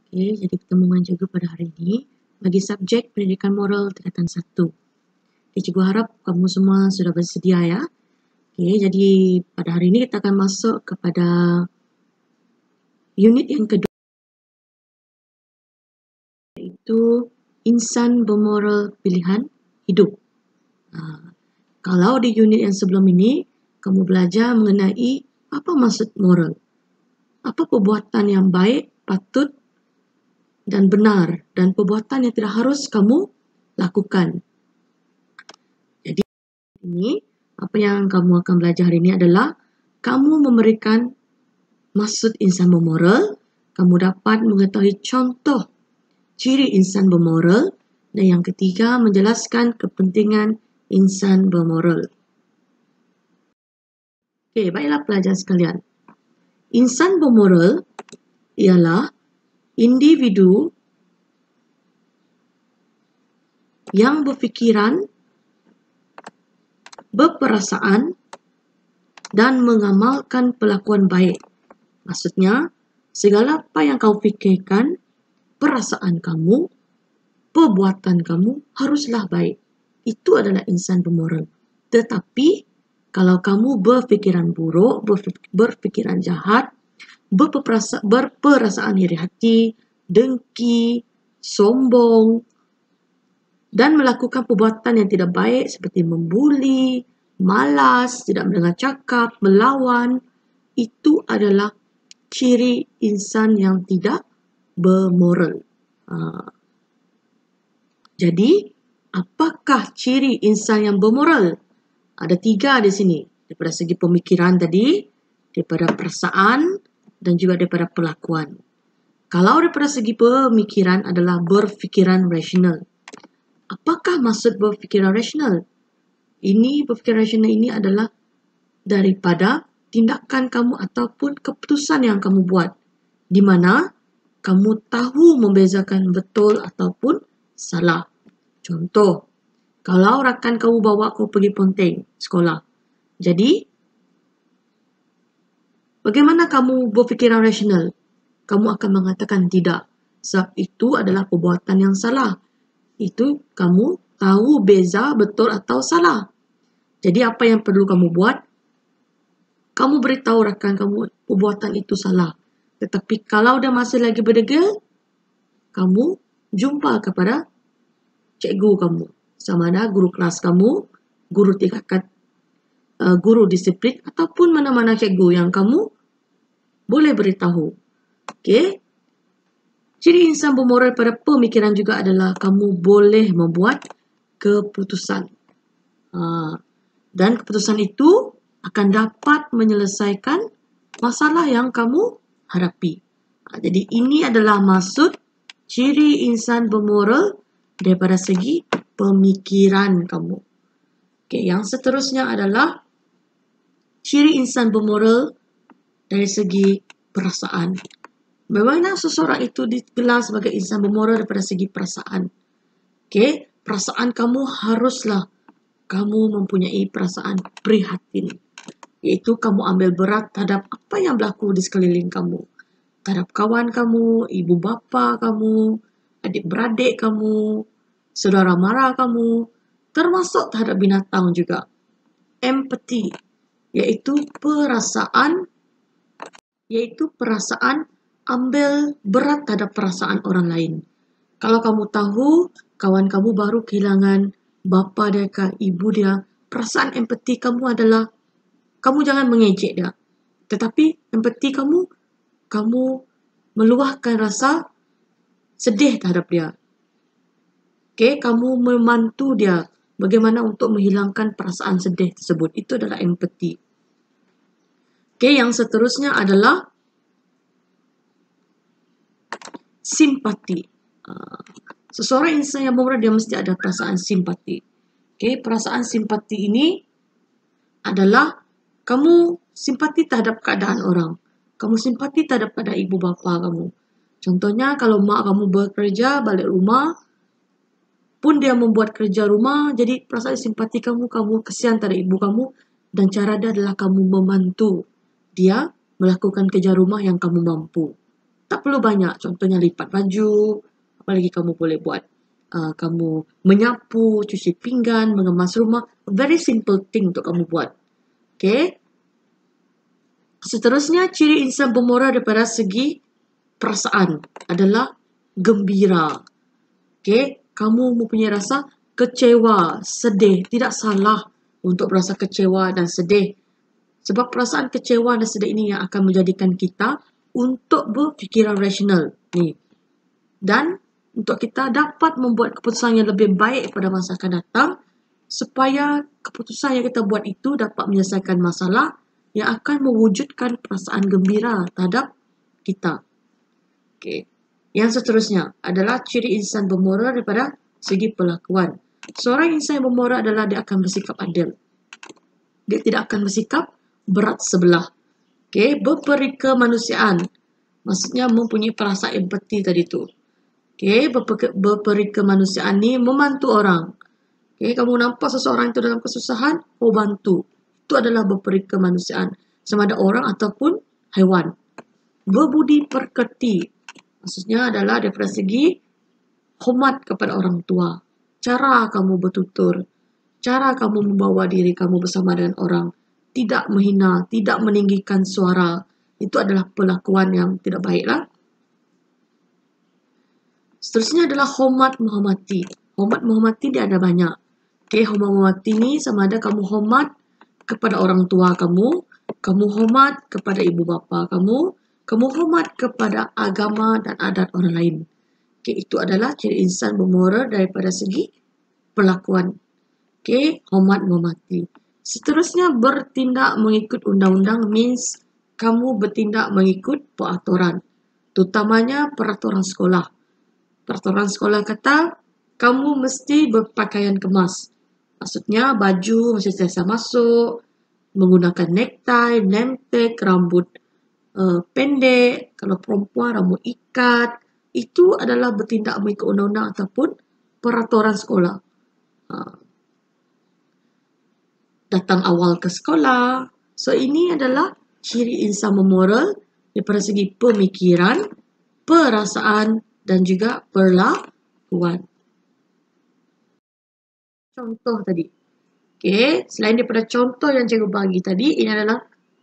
Okey, jadi pertemuan cikgu pada hari ini bagi subjek pendidikan moral tingkatan 1. Okay, cikgu harap kamu semua sudah bersedia ya. Okey, jadi pada hari ini kita akan masuk kepada unit yang kedua, iaitu insan bermoral pilihan hidup. Kalau di unit yang sebelum ini kamu belajar mengenai apa maksud moral, apa perbuatan yang baik, patut dan benar, dan perbuatan yang tidak harus kamu lakukan. Jadi ini apa yang kamu akan belajar hari ini adalah kamu memberikan maksud insan bermoral, kamu dapat mengetahui contoh ciri insan bermoral, dan yang ketiga menjelaskan kepentingan insan bermoral. Okey, baiklah pelajar sekalian. Insan bermoral ialah individu yang berfikiran, berperasaan dan mengamalkan perlakuan baik. Maksudnya, segala apa yang kau fikirkan, perasaan kamu, perbuatan kamu haruslah baik. Itu adalah insan bermoral. Tetapi, kalau kamu berfikiran buruk, berfikiran jahat, berperasaan iri hati, dengki, sombong, dan melakukan perbuatan yang tidak baik seperti membuli, malas, tidak mendengar cakap, melawan, itu adalah ciri insan yang tidak bermoral. Jadi, apakah ciri insan yang bermoral? Ada 3 di sini. Daripada segi pemikiran tadi, daripada perasaan, dan juga daripada perlakuan. Kalau daripada segi pemikiran adalah berfikiran rasional. Apakah maksud berfikiran rasional? Berfikiran rasional ini adalah daripada tindakan kamu ataupun keputusan yang kamu buat, di mana kamu tahu membezakan betul ataupun salah. Contoh, kalau rakan kamu bawa kau pergi ponteng sekolah, jadi bagaimana kamu berfikiran rasional? Kamu akan mengatakan tidak, sebab itu adalah perbuatan yang salah. Itu kamu tahu beza betul atau salah. Jadi apa yang perlu kamu buat? Kamu beritahu rakan kamu perbuatan itu salah. Tetapi kalau dia masih lagi berdegil, kamu jumpa kepada cikgu kamu, sama ada guru kelas kamu, guru tingkatan, guru disiplin ataupun mana-mana cikgu yang kamu boleh beritahu. Okey. Ciri insan bermoral pada pemikiran juga adalah kamu boleh membuat keputusan. Dan keputusan itu akan dapat menyelesaikan masalah yang kamu hadapi. Jadi ini adalah maksud ciri insan bermoral daripada segi pemikiran kamu. Okey, yang seterusnya adalah ciri insan bermoral dari segi perasaan. Bagaimana seseorang itu digelar sebagai insan bermoral daripada segi perasaan? Okey, perasaan kamu haruslah kamu mempunyai perasaan prihatin, iaitu kamu ambil berat terhadap apa yang berlaku di sekeliling kamu, terhadap kawan kamu, ibu bapa kamu, adik-beradik kamu, saudara mara kamu, termasuk terhadap binatang juga. Empathy, iaitu perasaan ambil berat terhadap perasaan orang lain. Kalau kamu tahu kawan kamu baru kehilangan bapa dia ke ibu dia, perasaan empati kamu adalah kamu jangan mengejek dia. Tetapi empati kamu meluahkan rasa sedih terhadap dia. Okey, kamu membantu dia bagaimana untuk menghilangkan perasaan sedih tersebut. Itu adalah empati. Okey, yang seterusnya adalah simpati. Seseorang insan yang bermoral dia mesti ada perasaan simpati. Okey, perasaan simpati ini adalah kamu simpati terhadap keadaan orang. Kamu simpati terhadap pada ibu bapa kamu. Contohnya kalau mak kamu bekerja balik rumah pun dia membuat kerja rumah, jadi perasaan simpati kamu kesian terhadap ibu kamu, dan cara dia adalah kamu membantu dia melakukan kerja rumah yang kamu mampu. Tak perlu banyak. Contohnya lipat baju. Apalagi kamu boleh buat. Kamu menyapu, cuci pinggan, mengemas rumah. Very simple thing untuk kamu buat. Okay. Seterusnya, ciri insan bermoral daripada segi perasaan adalah gembira. Okay. Kamu mempunyai rasa kecewa, sedih. Tidak salah untuk berasa kecewa dan sedih. Sebab perasaan kecewa dan sedih ini yang akan menjadikan kita untuk berfikiran rasional. Dan untuk kita dapat membuat keputusan yang lebih baik pada masa akan datang, supaya keputusan yang kita buat itu dapat menyelesaikan masalah yang akan mewujudkan perasaan gembira terhadap kita. Okay. Yang seterusnya adalah ciri insan bermoral daripada segi perlakuan. Seorang insan yang bermoral adalah dia akan bersikap adil. Dia tidak akan bersikap berat sebelah. Okay. Berperikemanusiaan. Maksudnya mempunyai perasaan empati tadi tu. Okay. Berperikemanusiaan ni membantu orang. Okay. Kamu nampak seseorang itu dalam kesusahan, bantu. Itu adalah berperikemanusiaan. Sama ada orang ataupun haiwan. Berbudi pekerti. Maksudnya adalah daripada segi hormat kepada orang tua. Cara kamu bertutur. Cara kamu membawa diri kamu bersama dengan orang. Tidak menghina, tidak meninggikan suara. Itu adalah perlakuan yang tidak baiklah. Seterusnya adalah hormat menghormati. Hormat menghormati dia ada banyak. Okay, hormat menghormati ni sama ada kamu hormat kepada orang tua kamu hormat kepada ibu bapa kamu hormat kepada agama dan adat orang lain. Okay, itu adalah ciri insan bermoral daripada segi perlakuan. Okay, hormat menghormati. Seterusnya, bertindak mengikut undang-undang means kamu bertindak mengikut peraturan. Terutamanya peraturan sekolah. Peraturan sekolah kata, kamu mesti berpakaian kemas. Maksudnya, baju mesti sentiasa masuk, menggunakan necktie, name tag, rambut pendek. Kalau perempuan, rambut ikat. Itu adalah bertindak mengikut undang-undang ataupun peraturan sekolah. Datang awal ke sekolah. So, ini adalah ciri insan bermoral daripada segi pemikiran, perasaan dan juga perlakuan. Contoh tadi. Okay, selain daripada contoh yang cikgu bagi tadi, ini adalah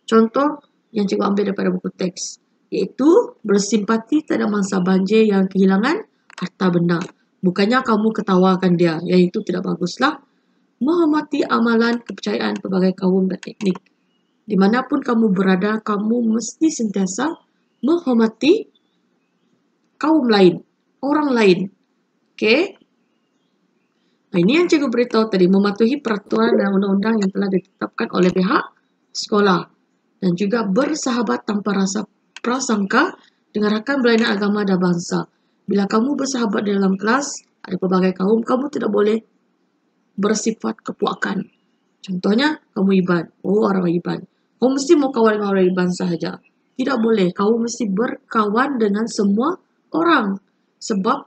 contoh yang cikgu ambil daripada buku teks. Iaitu bersimpati terhadap mangsa banjir yang kehilangan harta benda. Bukannya kamu ketawakan dia. Yang itu tidak baguslah. Menghormati amalan kepercayaan pelbagai kaum dan etnik. Dimanapun kamu berada, kamu mesti sentiasa menghormati kaum lain, orang lain. Okay? Ini yang cikgu beritahu tadi, mematuhi peraturan dan undang-undang yang telah ditetapkan oleh pihak sekolah. Dan juga bersahabat tanpa rasa prasangka dengan rakan berlainan agama dan bangsa. Bila kamu bersahabat di dalam kelas, ada pelbagai kaum, kamu tidak boleh bersifat kepuakan. Contohnya, kamu Iban. Orang Iban. Kamu mesti mau kawan dengan orang Iban sahaja. Tidak boleh. Kamu mesti berkawan dengan semua orang. Sebab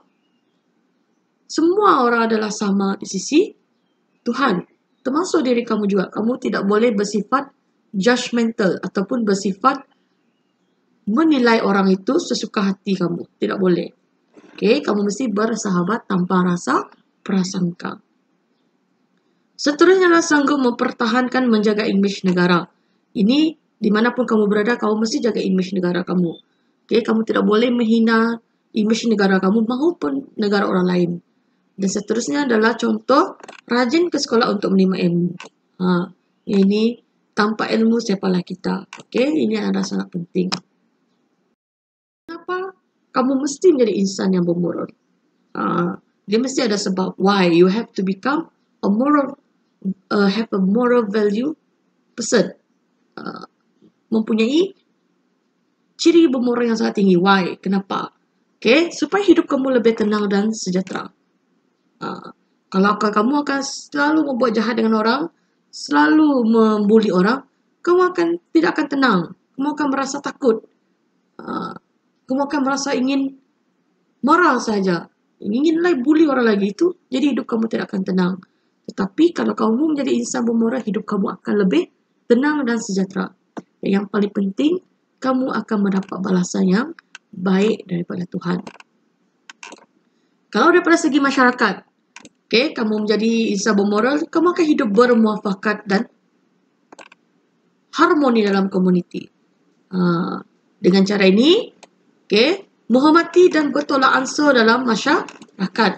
semua orang adalah sama di sisi Tuhan. Termasuk diri kamu juga. Kamu tidak boleh bersifat judgmental ataupun bersifat menilai orang itu sesuka hati kamu. Tidak boleh. Okay, kamu mesti bersahabat tanpa rasa prasangka. Seterusnya adalah sanggup mempertahankan menjaga imej negara. Ini dimanapun kamu berada, kamu mesti jaga imej negara kamu. Okay, kamu tidak boleh menghina imej negara kamu maupun negara orang lain. Dan seterusnya adalah contoh rajin ke sekolah untuk menerima ilmu. Ini tanpa ilmu siapalah kita. Okay, ini adalah sangat penting. Kenapa kamu mesti menjadi insan yang bermoral? Dia mesti ada sebab. Why you have to become a moral have a moral value person. Mempunyai ciri bermoral yang sangat tinggi. Why? Kenapa? Okay, supaya hidup kamu lebih tenang dan sejahtera. Kalau kamu akan selalu membuat jahat dengan orang, selalu membuli orang, kamu tidak akan tenang. Kamu akan merasa takut. Kamu akan merasa ingin marah saja. Ingin bully orang lagi itu, jadi hidup kamu tidak akan tenang. Tetapi kalau kamu menjadi insan bermoral, hidup kamu akan lebih tenang dan sejahtera. Yang paling penting, kamu akan mendapat balasan yang baik daripada Tuhan. Kalau daripada segi masyarakat, kamu menjadi insan bermoral, kamu akan hidup bermuafakat dan harmoni dalam komuniti. Dengan cara ini, menghormati dan bertolak ansur dalam masyarakat.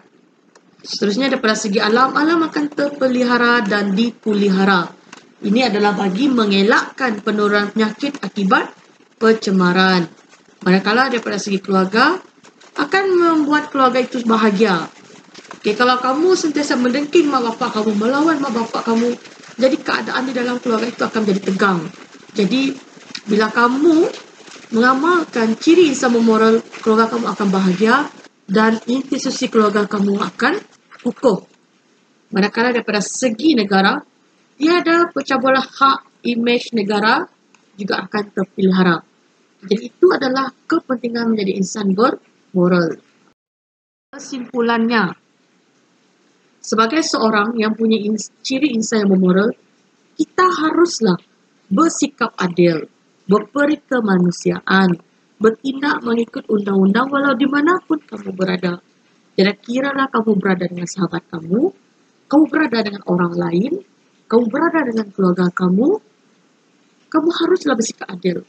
Seterusnya daripada segi alam, alam akan terpelihara dan dipelihara. Ini adalah bagi mengelakkan penularan penyakit akibat pencemaran. Manakala daripada segi keluarga, akan membuat keluarga itu bahagia. Kalau kamu sentiasa mendengking mak bapak kamu, melawan mak bapak kamu, jadi keadaan di dalam keluarga itu akan menjadi tegang. Jadi, bila kamu mengamalkan ciri insan bermoral, keluarga kamu akan bahagia dan institusi keluarga kamu akan kukuh. Manakala daripada segi negara, tiada pencabulan hak imej negara juga akan terpelihara. Jadi itu adalah kepentingan menjadi insan bermoral. Kesimpulannya, sebagai seorang yang punya ciri insan yang bermoral, kita haruslah bersikap adil, berperi kemanusiaan, bertindak mengikut undang-undang walau di manapun kamu berada. Jadi kiralah kamu berada dengan sahabat kamu berada dengan orang lain, kamu berada dengan keluarga kamu haruslah bersikap adil.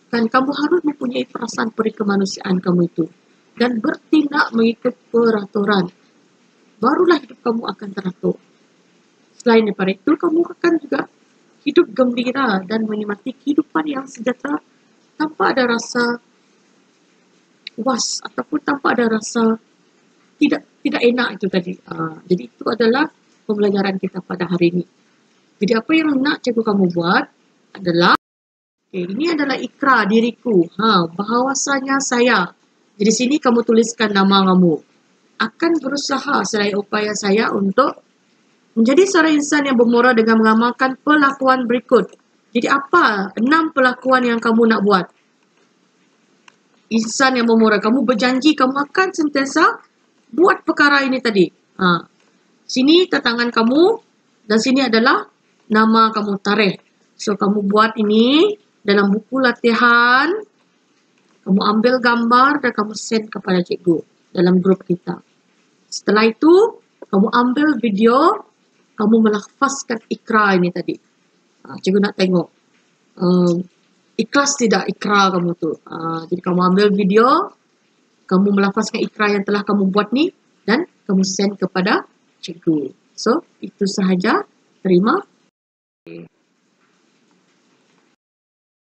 Dan kamu harus mempunyai perasaan peri kemanusiaan kamu itu. Dan bertindak mengikut peraturan. Barulah hidup kamu akan teratur. Selain daripada itu, kamu akan juga hidup gembira dan menikmati kehidupan yang sejahtera tanpa ada rasa was ataupun tanpa ada rasa tidak enak itu tadi. Jadi itu adalah pembelajaran kita pada hari ini. Jadi apa yang nak cikgu kamu buat adalah, ini adalah ikrar diriku. Bahawasanya saya. Jadi sini kamu tuliskan nama kamu. Akan berusaha selai upaya saya untuk menjadi seorang insan yang bermoral dengan mengamalkan pelakuan berikut. Jadi apa 6 pelakuan yang kamu nak buat? Insan yang bermoral. Kamu berjanji kamu akan sentiasa buat perkara ini tadi. Sini tangan kamu dan sini adalah nama kamu, tarikh. So kamu buat ini dalam buku latihan. Kamu ambil gambar dan kamu send kepada cikgu dalam grup kita. Setelah itu, kamu ambil video, kamu melafazkan ikrar ini tadi. Cikgu nak tengok. Ikhlas tidak ikrar kamu tu. Jadi kamu ambil video, kamu melafazkan ikrar yang telah kamu buat ni dan kamu send kepada cikgu. So, itu sahaja. Terima kasih.